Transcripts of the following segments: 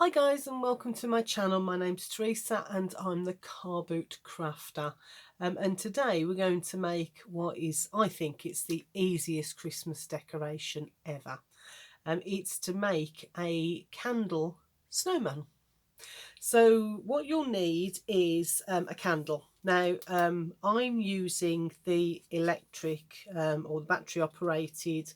Hi guys, and welcome to my channel. My name's Teresa and I'm the car boot crafter, and today we're going to make what is, I think it's the easiest Christmas decoration ever. It's to make a candle snowman. So what you'll need is a candle. Now I'm using the electric or the battery operated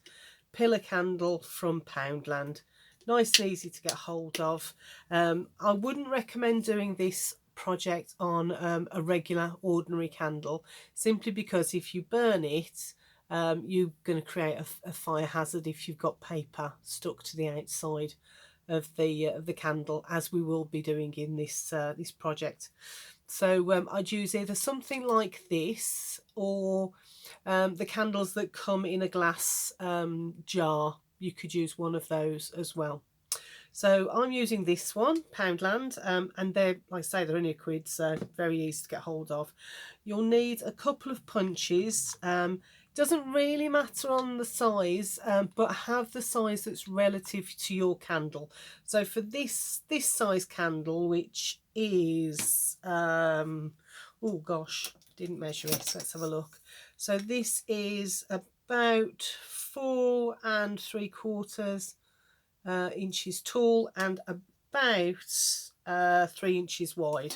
pillar candle from Poundland. Nice and easy to get hold of. I wouldn't recommend doing this project on a regular ordinary candle, simply because if you burn it, you're going to create a fire hazard if you've got paper stuck to the outside of the candle, as we will be doing in this this project. So I'd use either something like this or the candles that come in a glass jar. You could use one of those as well. So I'm using this one, Poundland, and they're, like I say, they're only a quid, so very easy to get hold of. You'll need a couple of punches. Doesn't really matter on the size, but have the size that's relative to your candle. So for this size candle, which is oh gosh, didn't measure it, so let's have a look. So this is about 4 3/4 inches tall and about 3 inches wide.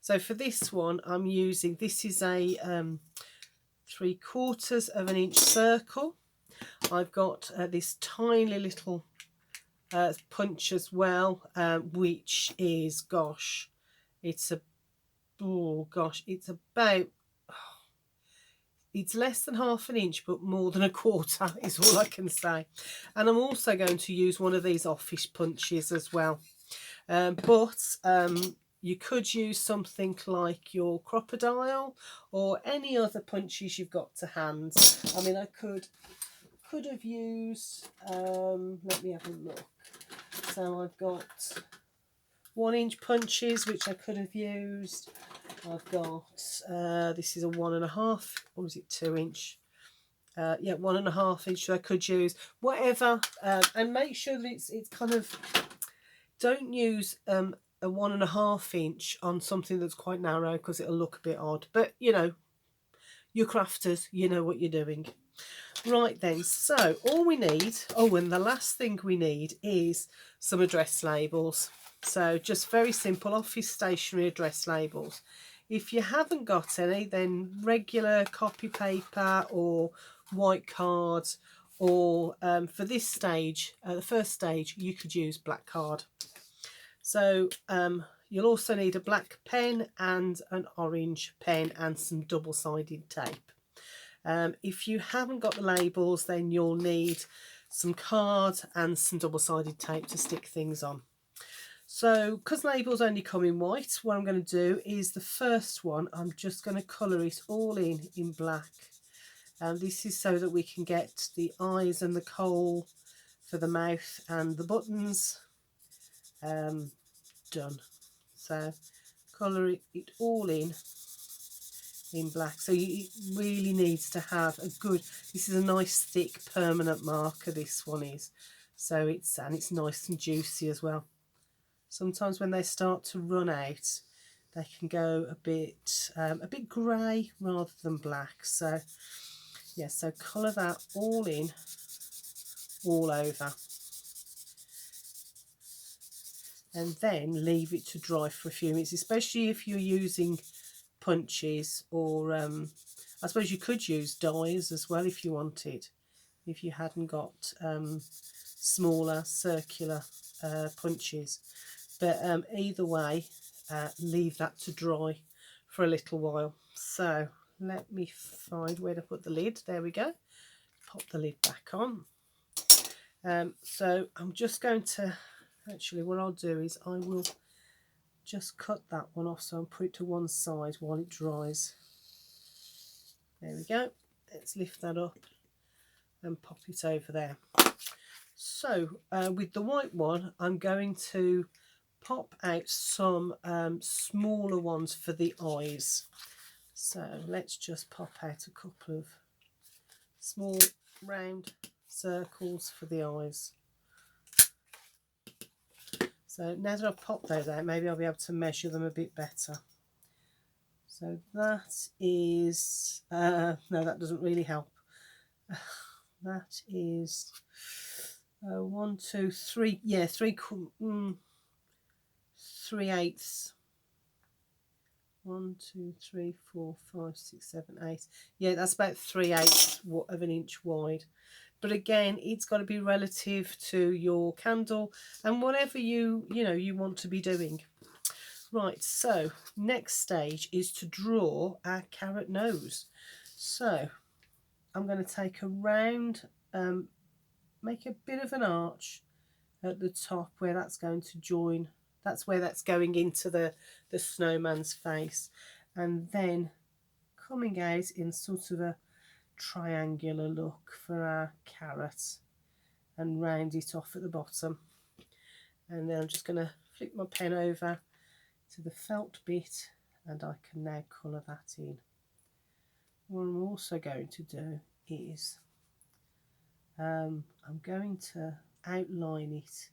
So for this one, I'm using, this is a 3/4 of an inch circle. I've got this tiny little punch as well, which is, gosh, it's a, oh gosh, it's about, it's less than half an inch, but more than a quarter is all I can say. And I'm also going to use one of these office punches as well. But you could use something like your crocodile or any other punches you've got to hand. I mean, I could have used, let me have a look. So I've got 1 inch punches, which I could have used. I've got, this is a 1.5, or is it 2 inch? Yeah, 1.5 inch I could use, whatever. And make sure that it's kind of, don't use a 1.5 inch on something that's quite narrow, because it'll look a bit odd. But you know, you're crafters, you know what you're doing. Right then, so all we need, oh, and the last thing we need is some address labels. So just very simple office stationery address labels. If you haven't got any, then regular copy paper or white cards, or for this stage, the first stage, you could use black card. So you'll also need a black pen and an orange pen and some double-sided tape. If you haven't got the labels, then you'll need some card and some double-sided tape to stick things on. So because labels only come in white, what I'm going to do is the first one, I'm just going to colour it all in black. And this is so that we can get the eyes and the coal for the mouth and the buttons done. So colour it all in black. So it really needs to have a good, this is a nice thick permanent marker, this one is, so it's nice and juicy as well. Sometimes when they start to run out, they can go a bit grey rather than black. So yeah, so colour that all in, all over, and then leave it to dry for a few minutes, especially if you're using punches, or I suppose you could use dies as well if you wanted, if you hadn't got smaller circular punches. But either way, leave that to dry for a little while. So let me find where to put the lid. There we go. Pop the lid back on. So I'm just going to, actually what I'll do is I will just cut that one off, so I'll put it to one side while it dries. There we go. Let's lift that up and pop it over there. So with the white one, I'm going to pop out some smaller ones for the eyes. So let's just pop out a couple of small round circles for the eyes. So now that I've popped those out, maybe I'll be able to measure them a bit better. So that is, no, that doesn't really help. That is 1, 2, 3, yeah, 3/8. 1, 2, 3, 4, 5, 6, 7, 8. Yeah, that's about 3/8 of an inch wide. But again, it's got to be relative to your candle and whatever you want to be doing. Right, so next stage is to draw our carrot nose. So I'm going to take a round, make a bit of an arch at the top where that's going to join. That's where that's going into the snowman's face, and then coming out in sort of a triangular look for our carrot, and round it off at the bottom. And then I'm just going to flick my pen over to the felt bit, and I can now colour that in. What I'm also going to do is I'm going to outline it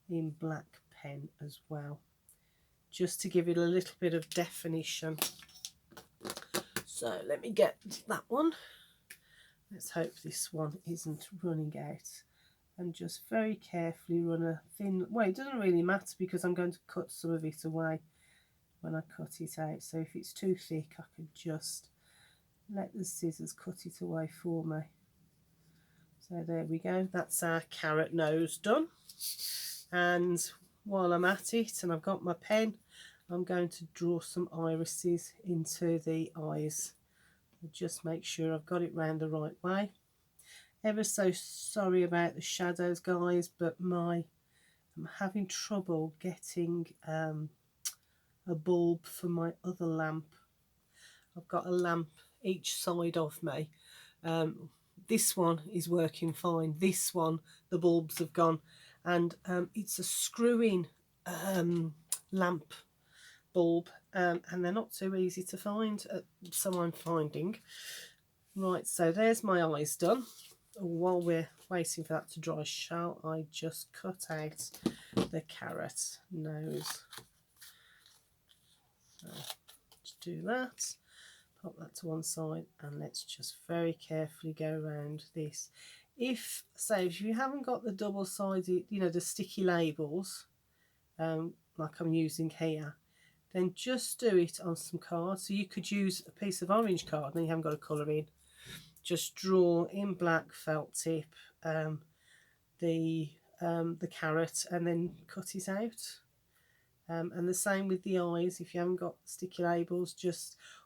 in black pen as well, just to give it a little bit of definition. So let me get that one. Let's hope this one isn't running out. And just very carefully run a thin, well, it doesn't really matter because I'm going to cut some of it away when I cut it out. So if it's too thick, I can just let the scissors cut it away for me. So there we go, that's our carrot nose done. And while I'm at it and I've got my pen, I'm going to draw some irises into the eyes. Just make sure I've got it round the right way. Ever so sorry about the shadows, guys, but I'm having trouble getting a bulb for my other lamp. I've got a lamp each side of me. This one is working fine. This one, the bulbs have gone, and it's a screw-in lamp bulb, and they're not too easy to find, so I'm finding. Right, so there's my eyes done. While we're waiting for that to dry, shall I just cut out the carrot nose? So let's do that. Pop that to one side, and let's just very carefully go around this. If you haven't got the double-sided, the sticky labels, like I'm using here, then just do it on some cards. So you could use a piece of orange card, and you haven't got to colour in. Just draw in black felt tip the carrot, and then cut it out. And the same with the eyes. If you haven't got sticky labels,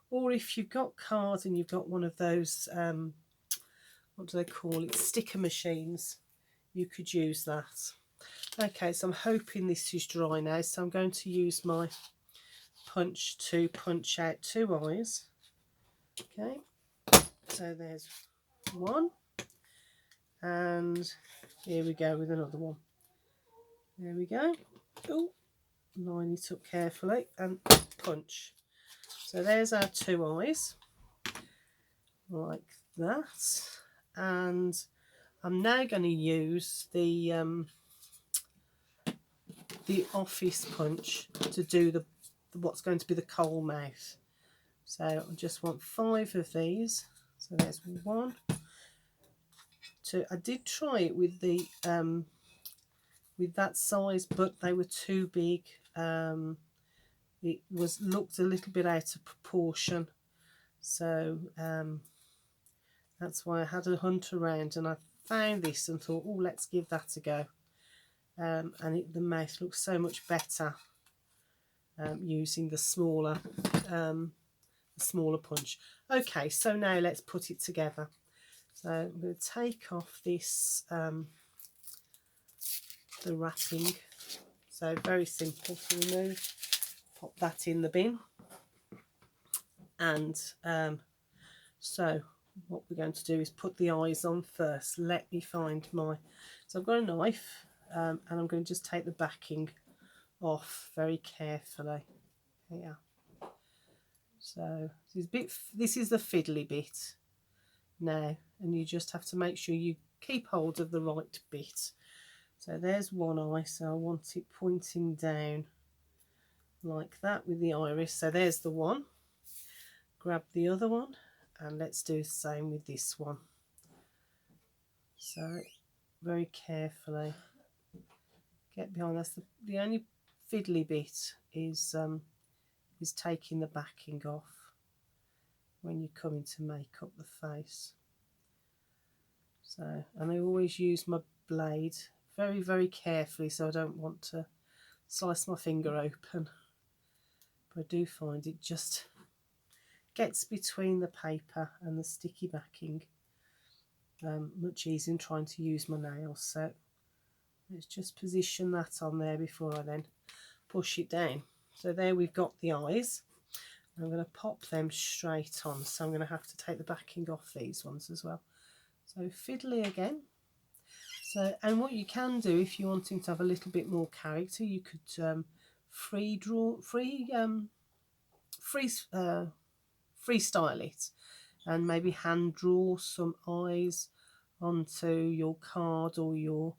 or if you've got cards and you've got one of those, what do they call it, sticker machines, you could use that. Okay, so I'm hoping this is dry now, so I'm going to use my punch to punch out 2 eyes. Okay, so there's one, and here we go with another one. There we go. Oh, line it up carefully and punch. So there's our 2 eyes, like that. And I'm now going to use the office punch to do what's going to be the coal mouth. So I just want 5 of these. So there's 1, 2. I did try it with the with that size, but they were too big. It looked a little bit out of proportion, so that's why I had a hunt around, and I found this and thought, oh, let's give that a go. And the mouth looks so much better using the smaller punch. Okay, so now let's put it together. So I'm going to take off this the wrapping. So very simple to remove. Pop that in the bin. And so what we're going to do is put the eyes on first. Let me find so I've got a knife, and I'm going to just take the backing off very carefully here. So this is the fiddly bit now, and you just have to make sure you keep hold of the right bit. So there's one eye, so I want it pointing down like that with the iris. So there's the one. Grab the other one and let's do the same with this one. So very carefully get behind. That's the only fiddly bit is taking the backing off when you're coming to make up the face. So, and I always use my blade very, very carefully, so I don't want to slice my finger open. But I do find it just gets between the paper and the sticky backing much easier than trying to use my nails. So let's just position that on there before I then push it down. So there we've got the eyes. I'm going to pop them straight on, so I'm going to have to take the backing off these ones as well. So fiddly again. So, and what you can do if you're wanting to have a little bit more character, you could freestyle it and maybe hand draw some eyes onto your card or your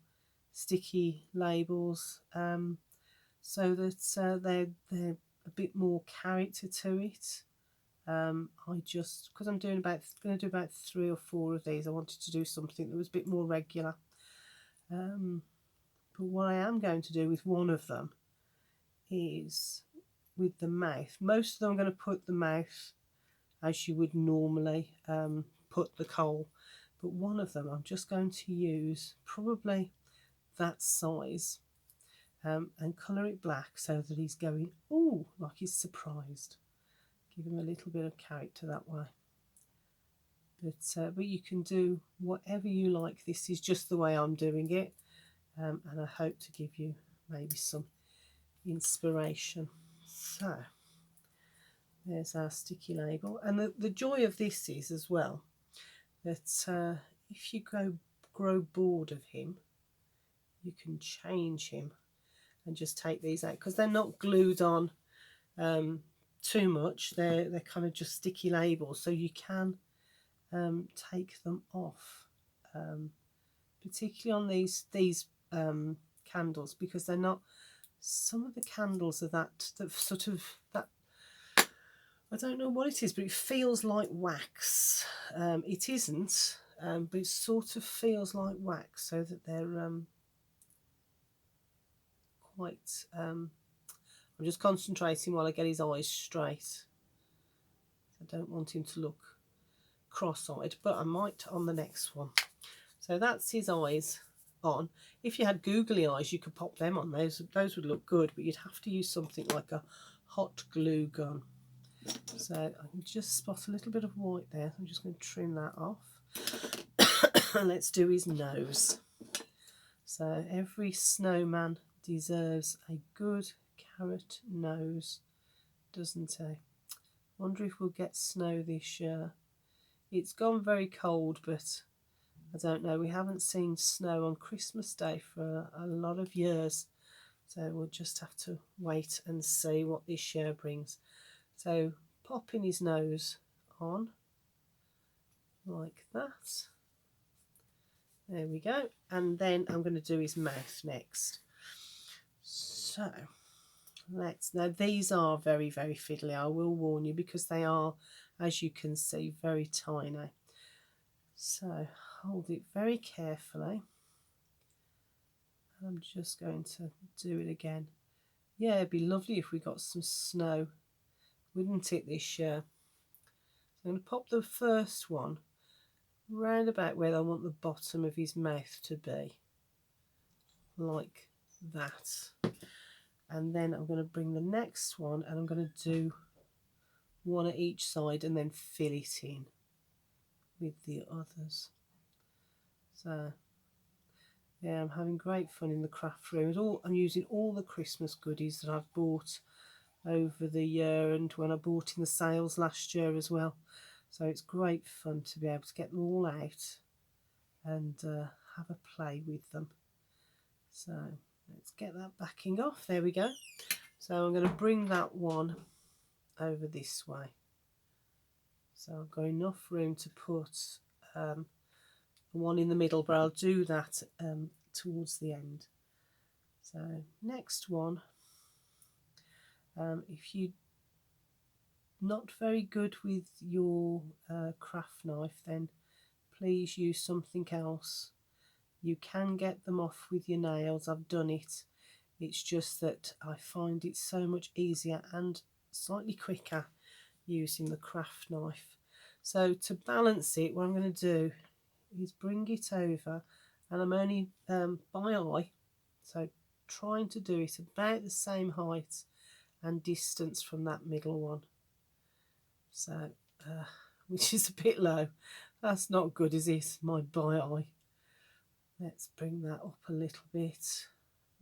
sticky labels, so that they're a bit more character to it. I just, because I'm going to do about 3 or 4 of these, I wanted to do something that was a bit more regular. But what I am going to do with one of them is with the mouth. Most of them I'm going to put the mouth as you would normally put the coal, but one of them I'm just going to use probably that size and colour it black so that he's going, ooh, like he's surprised. Give him a little bit of character that way. But you can do whatever you like. This is just the way I'm doing it, and I hope to give you maybe some inspiration. So there's our sticky label, and the joy of this is as well that if you grow bored of him, you can change him and just take these out, because they're not glued on too much. They're kind of just sticky labels, so you can take them off, particularly on these candles, because they're not. Some of the candles are that sort of that. I don't know what it is, but it feels like wax. It isn't, but it sort of feels like wax, so that they're quite. I'm just concentrating while I get his eyes straight. I don't want him to look cross-eyed, but I might on the next one. So that's his eyes on. If you had googly eyes, you could pop them on. Those would look good, but you'd have to use something like a hot glue gun. So I can just spot a little bit of white there. I'm just going to trim that off. And let's do his nose. So every snowman deserves a good carrot nose, doesn't he? Wonder if we'll get snow this year. It's gone very cold, but I don't know. We haven't seen snow on Christmas Day for a lot of years, so we'll just have to wait and see what this year brings. So popping his nose on like that. There we go. And then I'm going to do his mouth next. So now these are very, very fiddly, I will warn you, because they are, as you can see, very tiny. So hold it very carefully. I'm just going to do it again. Yeah, it'd be lovely if we got some snow, wouldn't it, this year? I'm going to pop the first one round about where I want the bottom of his mouth to be, like that. And then I'm going to bring the next one and I'm going to do one at each side and then fill it in with the others. So yeah, I'm having great fun in the craft room. I'm using all the Christmas goodies that I've bought over the year and when I bought in the sales last year as well. So it's great fun to be able to get them all out and have a play with them. So let's get that backing off. There we go. So I'm going to bring that one over this way. So I've got enough room to put the one in the middle, but I'll do that towards the end. So next one, if you're not very good with your craft knife, then please use something else. You can get them off with your nails. I've done it. It's just that I find it so much easier and slightly quicker using the craft knife. So to balance it, what I'm going to do is bring it over, and I'm only by eye, so trying to do it about the same height and distance from that middle one. So which is a bit low. That's not good, is it? My by eye. Let's bring that up a little bit.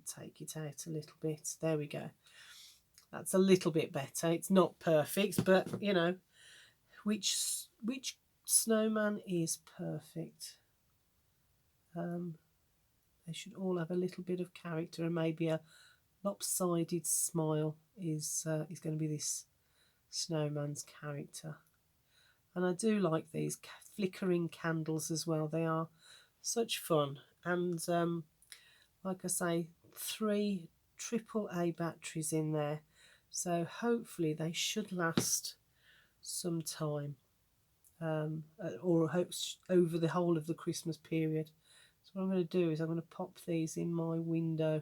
Take it out a little bit. There we go. That's a little bit better. It's not perfect, but you know, which snowman is perfect? They should all have a little bit of character, and maybe a lopsided smile is going to be this snowman's character. And I do like these flickering candles as well. They are such fun. And like I say, 3 AAA batteries in there, so hopefully they should last some time, or over the whole of the Christmas period. So what I'm going to do is I'm going to pop these in my window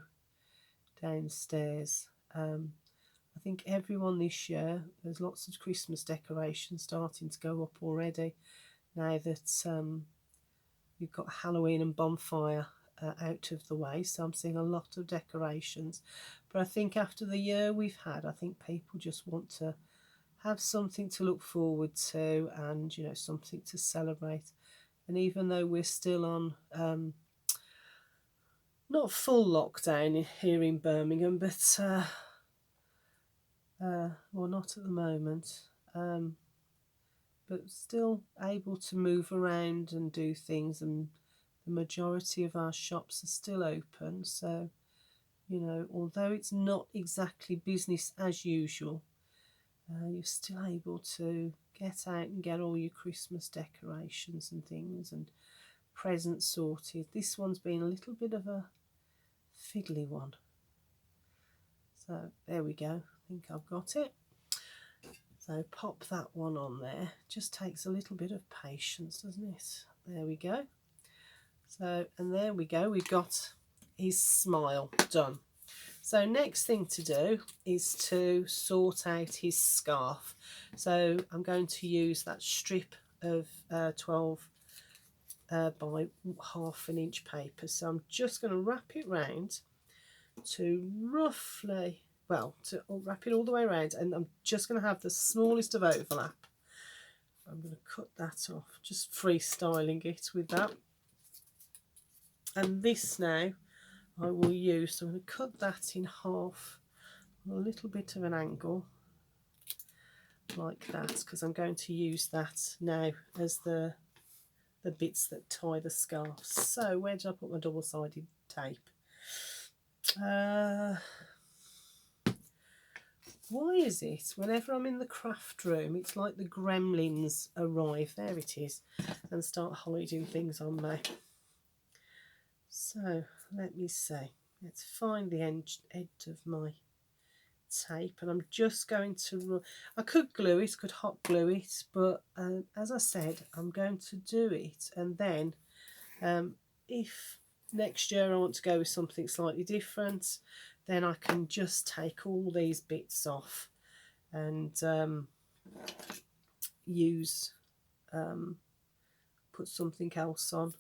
downstairs. I think everyone this year, there's lots of Christmas decorations starting to go up already, now that we've got Halloween and bonfire out of the way. So I'm seeing a lot of decorations. But I think after the year we've had, I think people just want to have something to look forward to, and you know, something to celebrate. And even though we're still on not full lockdown here in Birmingham, but well, not at the moment, but still able to move around and do things, and the majority of our shops are still open. So, you know, although it's not exactly business as usual, you're still able to get out and get all your Christmas decorations and things and presents sorted. This one's been a little bit of a fiddly one. So there we go. I think I've got it. So pop that one on there. Just takes a little bit of patience, doesn't it? There we go. So, and there we go, we've got his smile done. So next thing to do is to sort out his scarf. So I'm going to use that strip of 12 by ½ inch paper. So I'm just going to wrap it round to roughly, well, to wrap it all the way around, and I'm just going to have the smallest of overlap. I'm going to cut that off, just freestyling it with that. And this now I will use, so I'm going to cut that in half, a little bit of an angle like that, because I'm going to use that now as the bits that tie the scarf. So where did I put my double-sided tape? Why is it whenever I'm in the craft room, it's like the gremlins arrive, there it is, and start hiding things on me. So let me see, let's find the edge of my tape, and I'm just going to, I could glue it, could hot glue it, but as I said, I'm going to do it, and then if next year I want to go with something slightly different, then I can just take all these bits off and use, put something else on.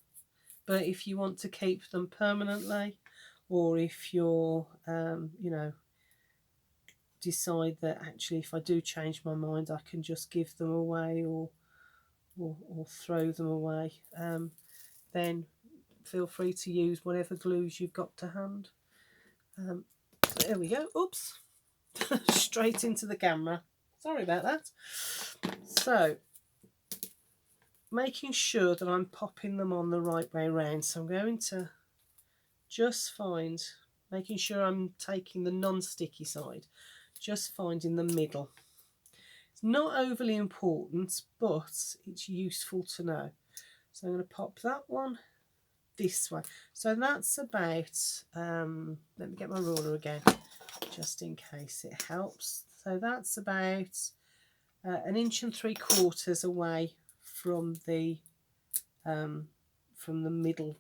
But if you want to keep them permanently, or if you're, you know, decide that actually if I do change my mind, I can just give them away or throw them away, then feel free to use whatever glues you've got to hand. So there we go. Oops, straight into the camera. Sorry about that. So making sure that I'm popping them on the right way around. So I'm going to just find, making sure I'm taking the non-sticky side, just finding the middle. It's not overly important, but it's useful to know. So I'm going to pop that one this way. So that's about, let me get my ruler again, just in case it helps. So that's about 1 3/4 away from the middle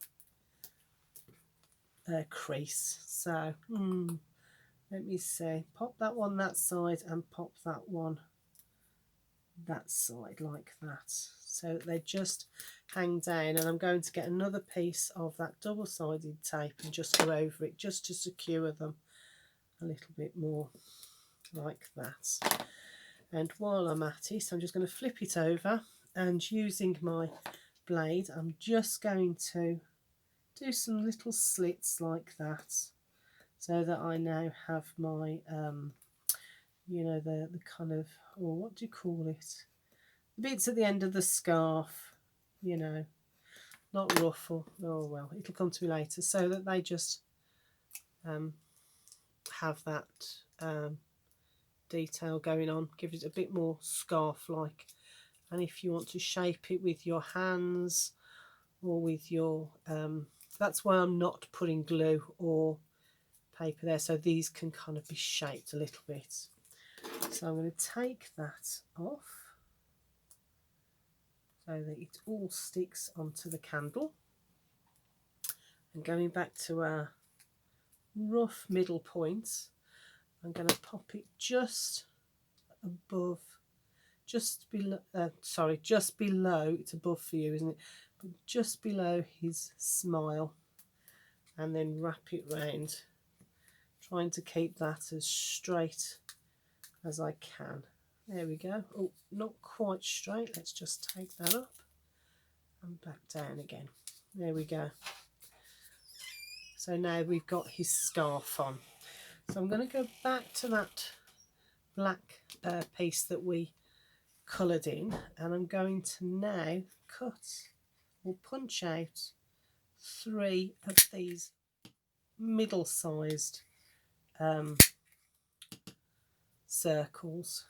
crease. So let me see, pop that one that side and pop that one that side like that, so they just hang down. And I'm going to get another piece of that double-sided tape and just go over it just to secure them a little bit more like that. And while I'm at it, I'm just going to flip it over, and using my blade I'm just going to do some little slits like that, so that I now have my you know, the kind of, or what do you call it, the bits at the end of the scarf, you know, not ruffle, oh well, it'll come to me later, so that they just have that detail going on, give it a bit more scarf like. And if you want to shape it with your hands or with your that's why I'm not putting glue or paper there, so these can kind of be shaped a little bit. So I'm going to take that off so that it all sticks onto the candle. And going back to our rough middle point, I'm going to pop it just above, just below, just below, it's above for you, isn't it? But just below his smile, and then wrap it round, trying to keep that as straight as I can. There we go. Oh, not quite straight. Let's just take that up and back down again. There we go. So now we've got his scarf on. So I'm going to go back to that black piece that we coloured in, and I'm going to now cut or punch out 3 of these middle-sized circles,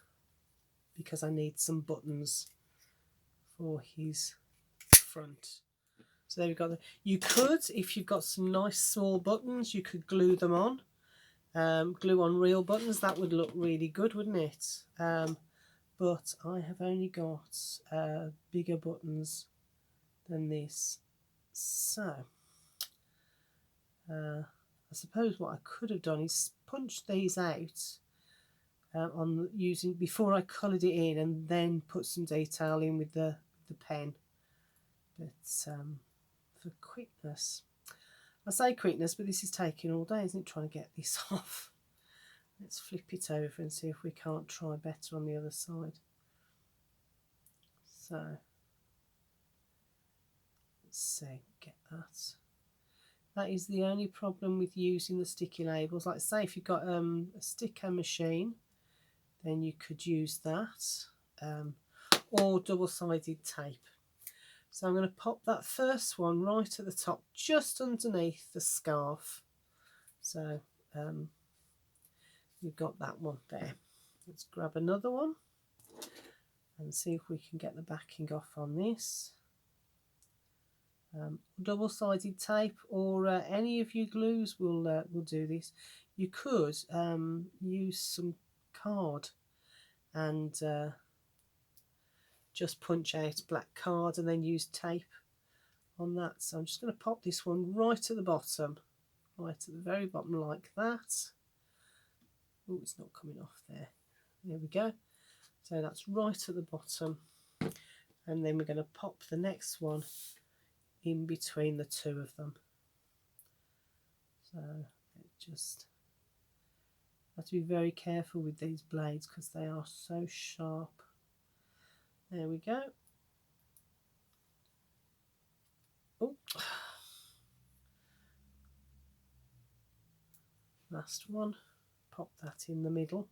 because I need some buttons for his front. So there we've got you could, if you've got some nice small buttons, you could glue them on, glue on real buttons. That would look really good, wouldn't it? But I have only got bigger buttons than this, so I suppose what I could have done is punch these out on using, before I coloured it in, and then put some detail in with the pen. But for quickness, I say quickness, but this is taking all day, isn't it, trying to get this off. Let's flip it over and see if we can't try better on the other side. So let's see, get that. That is the only problem with using the sticky labels. Like say if you've got a sticker machine, then you could use that, or double-sided tape. So I'm going to pop that first one right at the top, just underneath the scarf. So you've got that one there. Let's grab another one and see if we can get the backing off on this. Double-sided tape or any of your glues will do this. You could use some card and just punch out black card and then use tape on that. So I'm just going to pop this one right at the bottom, right at the very bottom like that. Oh, it's not coming off there. There we go. So that's right at the bottom, and then we're going to pop the next one in between the two of them. So it just have to be very careful with these blades because they are so sharp. There we go. Oh, last one. Pop that in the middle,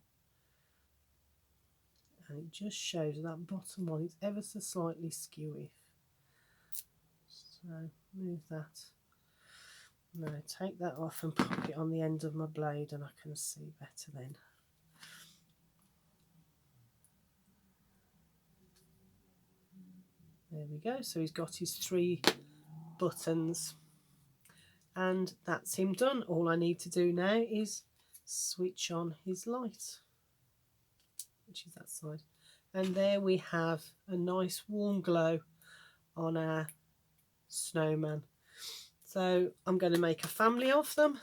and it just shows that bottom one is ever so slightly skewy. So move that. No, take that off and pop it on the end of my blade, and I can see better then. There we go. So he's got his 3 buttons and that's him done. All I need to do now is switch on his light, which is that side, and there we have a nice warm glow on our snowman. So I'm going to make a family of them.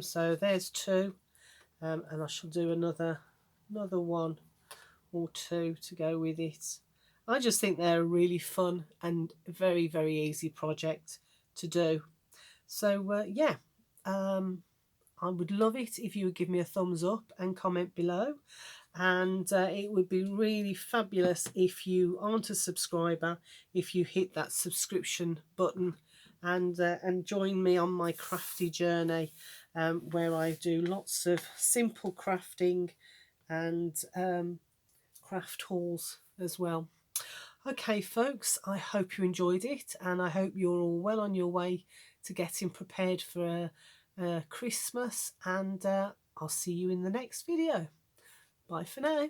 So there's two, and I shall do another one or two to go with it. I just think they're a really fun and very, very easy project to do. So yeah, I would love it if you would give me a thumbs up and comment below. And it would be really fabulous if you aren't a subscriber, if you hit that subscription button and join me on my crafty journey, where I do lots of simple crafting and craft hauls as well. Okay folks, I hope you enjoyed it, and I hope you're all well on your way to getting prepared for Christmas, and I'll see you in the next video. Bye for now.